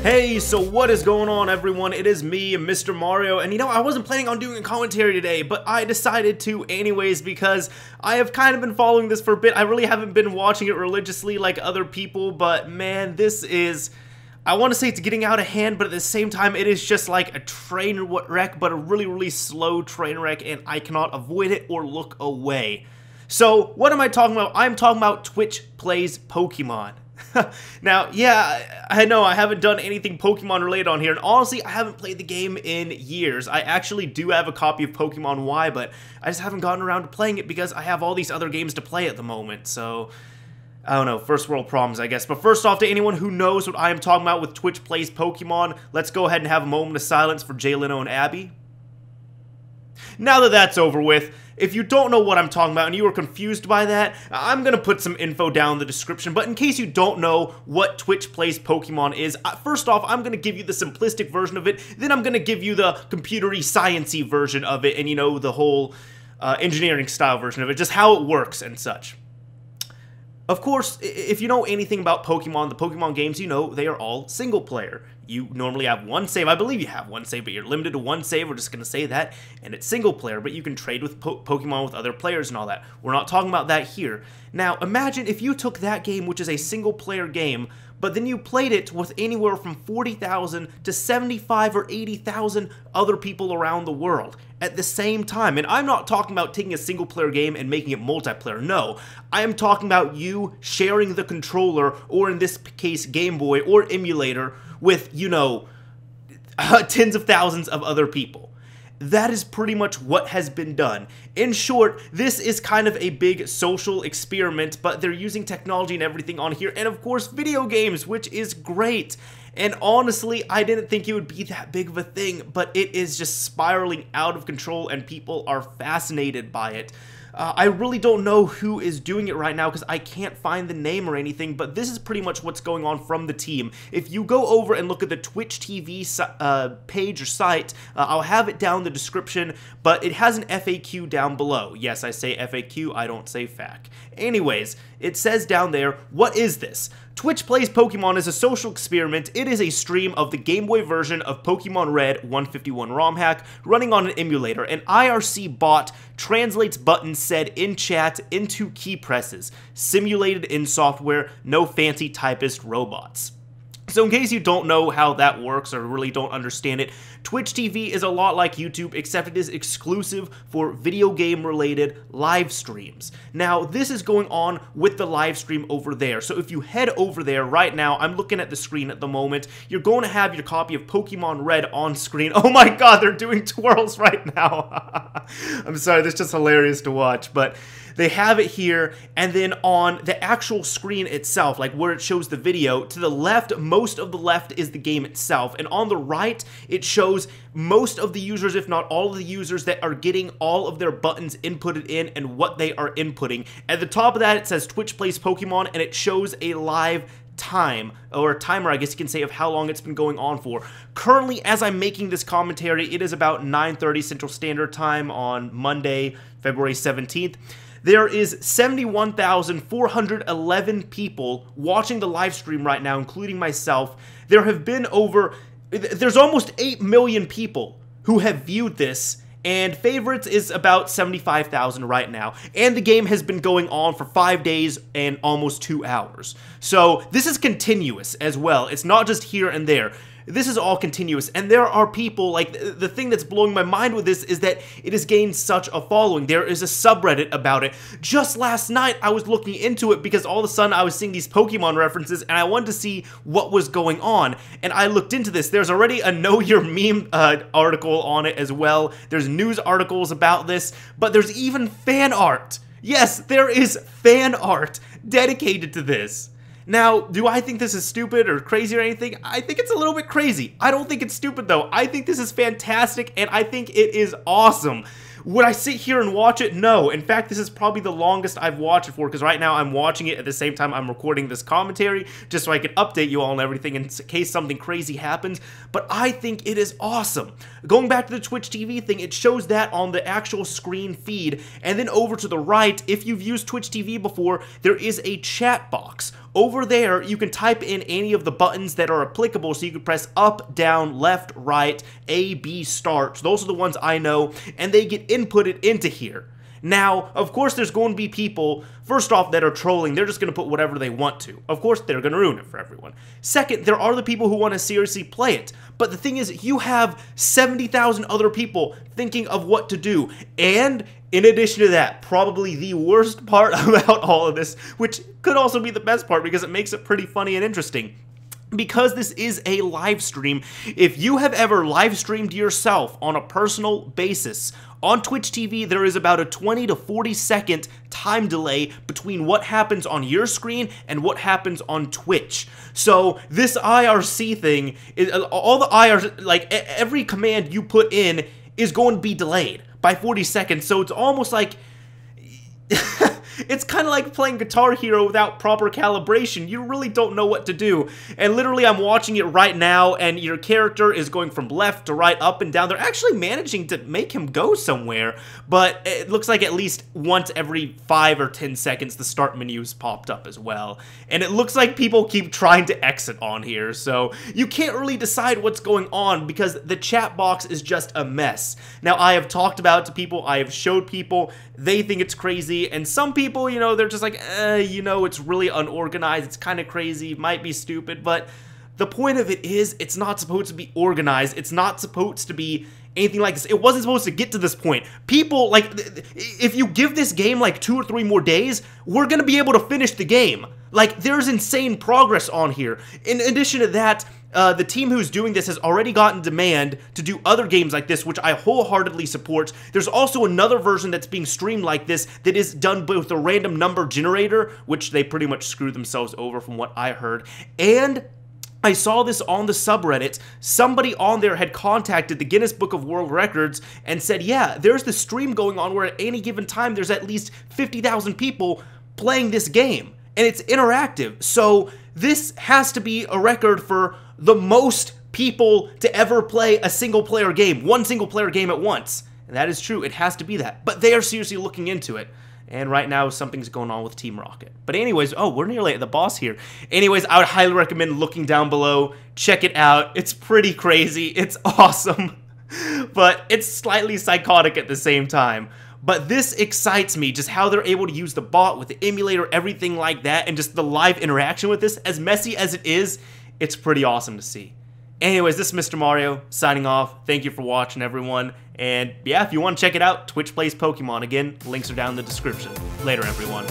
Hey, so what is going on, everyone? It is me, Mr. Mario, and you know, I wasn't planning on doing a commentary today, but I decided to anyways because I have kind of been following this for a bit. I really haven't been watching it religiously like other people, but man, this is... I want to say it's getting out of hand, but at the same time, it is just like a train wreck, but a really, really slow train wreck, and I cannot avoid it or look away. So, what am I talking about? I'm talking about Twitch Plays Pokemon. Now, yeah, I know I haven't done anything Pokemon related on here, and honestly, I haven't played the game in years. I actually do have a copy of Pokemon Y, but I just haven't gotten around to playing it because I have all these other games to play at the moment, so... I don't know, first world problems, I guess. But first off, to anyone who knows what I am talking about with Twitch Plays Pokemon, let's go ahead and have a moment of silence for Jay Leno and Abby. Now that that's over with, if you don't know what I'm talking about and you were confused by that, I'm going to put some info down in the description, but in case you don't know what Twitch Plays Pokemon is, first off, I'm going to give you the simplistic version of it, then I'm going to give you the computery, sciencey version of it, and you know, the whole engineering style version of it, just how it works and such. Of course, if you know anything about Pokemon, the Pokemon games, you know they are all single player. You normally have one save. I believe you have one save, but you're limited to one save. We're just going to say that. And it's single player, but you can trade with Pokemon with other players and all that. We're not talking about that here. Now, imagine if you took that game, which is a single player game, but then you played it with anywhere from 40,000 to 75 or 80,000 other people around the world at the same time. And I'm not talking about taking a single player game and making it multiplayer. No, I am talking about you sharing the controller, or in this case, Game Boy or emulator, with, you know, tens of thousands of other people. That is pretty much what has been done. In short, this is kind of a big social experiment, but they're using technology and everything on here, and of course video games, which is great. And honestly, I didn't think it would be that big of a thing, but it is just spiraling out of control and people are fascinated by it. I really don't know who is doing it right now because I can't find the name or anything, but this is pretty much what's going on from the team. If you go over and look at the Twitch TV page or site, I'll have it down in the description, but it has an FAQ down below. Yes, I say FAQ, I don't say FAQ. Anyways, it says down there, what is this? Twitch Plays Pokemon is a social experiment. It is a stream of the Game Boy version of Pokemon Red 151 ROM hack running on an emulator. An IRC bot translates buttons said in chat into key presses, simulated in software, no fancy typist robots. So in case you don't know how that works or really don't understand it, Twitch TV is a lot like YouTube, except it is exclusive for video game related live streams. Now, this is going on with the live stream over there. So if you head over there right now, I'm looking at the screen at the moment, you're going to have your copy of Pokemon Red on screen. Oh my god, they're doing twirls right now. I'm sorry, that's just hilarious to watch, but they have it here, and then on the actual screen itself, like where it shows the video, to the left, most of the left is the game itself, and on the right, it shows most of the users, if not all of the users, that are getting all of their buttons inputted in and what they are inputting. At the top of that, it says Twitch Plays Pokemon, and it shows a live time, or timer, I guess you can say, of how long it's been going on for. Currently, as I'm making this commentary, it is about 9:30 Central Standard Time on Monday, February 17th. There is 71,411 people watching the live stream right now, including myself. There have been there's almost 8 million people who have viewed this, and favorites is about 75,000 right now. And the game has been going on for 5 days and almost 2 hours. So this is continuous as well. It's not just here and there. This is all continuous, and there are people, like, the thing that's blowing my mind with this is that it has gained such a following. There is a subreddit about it. Just last night, I was looking into it because all of a sudden I was seeing these Pokemon references, and I wanted to see what was going on, and I looked into this. There's already a Know Your Meme article on it as well. There's news articles about this, but there's even fan art. Yes, there is fan art dedicated to this. Now, do I think this is stupid or crazy or anything? I think it's a little bit crazy. I don't think it's stupid, though. I think this is fantastic, and I think it is awesome. Would I sit here and watch it? No. In fact, this is probably the longest I've watched it for, because right now I'm watching it at the same time I'm recording this commentary, just so I can update you all and everything in case something crazy happens. But I think it is awesome. Going back to the Twitch TV thing, it shows that on the actual screen feed, and then over to the right, if you've used Twitch TV before, there is a chat box. Over there, you can type in any of the buttons that are applicable, so you can press up, down, left, right, A, B, start. So those are the ones I know, and they get inputted into here. Now, of course, there's going to be people, first off, that are trolling. They're just going to put whatever they want to. Of course, they're going to ruin it for everyone. Second, there are the people who want to seriously play it. But the thing is, you have 70,000 other people thinking of what to do. And in addition to that, probably the worst part about all of this, which could also be the best part because it makes it pretty funny and interesting. Because this is a live stream, if you have ever live streamed yourself on a personal basis, on Twitch TV, there is about a 20 to 40 second time delay between what happens on your screen and what happens on Twitch. So this IRC thing, all the IRC, like every command you put in is going to be delayed by 40 seconds. So it's almost like... It's kind of like playing Guitar Hero without proper calibration. You really don't know what to do. And literally, I'm watching it right now, and your character is going from left to right, up and down. They're actually managing to make him go somewhere, but it looks like at least once every 5 or 10 seconds, the start menu's popped up as well. And it looks like people keep trying to exit on here, so you can't really decide what's going on because the chat box is just a mess. Now, I have talked about it to people, I have showed people, they think it's crazy, and some people, you know, they're just like, you know, it's really unorganized, it's kind of crazy, might be stupid, but the point of it is, it's not supposed to be organized, it's not supposed to be anything like this. It wasn't supposed to get to this point. People, like, if you give this game like 2 or 3 more days, we're gonna be able to finish the game. Like, there's insane progress on here. In addition to that, the team who's doing this has already gotten demand to do other games like this, which I wholeheartedly support. There's also another version that's being streamed like this that is done with a random number generator, which they pretty much screwed themselves over from what I heard. And I saw this on the subreddit. Somebody on there had contacted the Guinness Book of World Records and said, yeah, there's this stream going on where at any given time there's at least 50,000 people playing this game. And it's interactive. So this has to be a record for the most people to ever play a single-player game. One single-player game at once. And that is true. It has to be that. But they are seriously looking into it. And right now, something's going on with Team Rocket. But anyways, oh, we're nearly at the boss here. Anyways, I would highly recommend looking down below. Check it out. It's pretty crazy. It's awesome. But it's slightly psychotic at the same time. But this excites me, just how they're able to use the bot with the emulator, everything like that, and just the live interaction with this. As messy as it is, it's pretty awesome to see. Anyways, this is Mr. Mario, signing off. Thank you for watching, everyone. And yeah, if you want to check it out, Twitch Plays Pokemon. Again, links are down in the description. Later, everyone.